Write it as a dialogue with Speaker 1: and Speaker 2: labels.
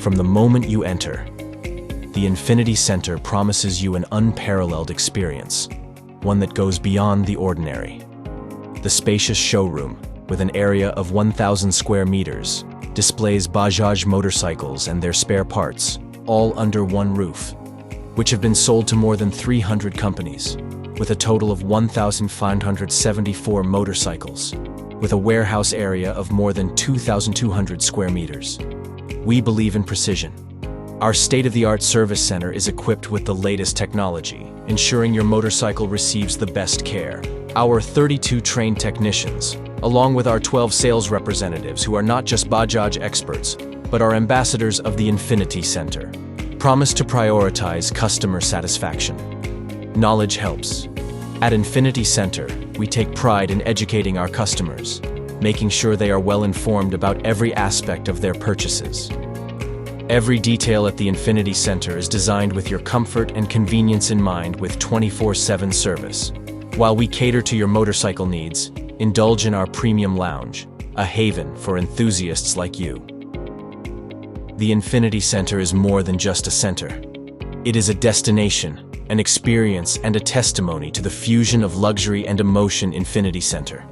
Speaker 1: From the moment you enter, the Infinity Center promises you an unparalleled experience, one that goes beyond the ordinary. The spacious showroom, with an area of 1,000 square meters, displays Bajaj motorcycles and their spare parts, all under one roof, which have been sold to more than 300 companies, with a total of 1,574 motorcycles, with a warehouse area of more than 2,200 square meters. We believe in precision. Our state-of-the-art service center is equipped with the latest technology, ensuring your motorcycle receives the best care. Our 32 trained technicians, along with our 12 sales representatives who are not just Bajaj experts, but are ambassadors of the Infinity Center, promise to prioritize customer satisfaction. Knowledge helps. At Infinity Center, we take pride in educating our customers, making sure they are well informed about every aspect of their purchases. Every detail at the Infinity Center is designed with your comfort and convenience in mind with 24/7 service. While we cater to your motorcycle needs, indulge in our premium lounge, a haven for enthusiasts like you. The Infinity Center is more than just a center. It is a destination, an experience, and a testimony to the fusion of luxury and emotion. Infinity Center.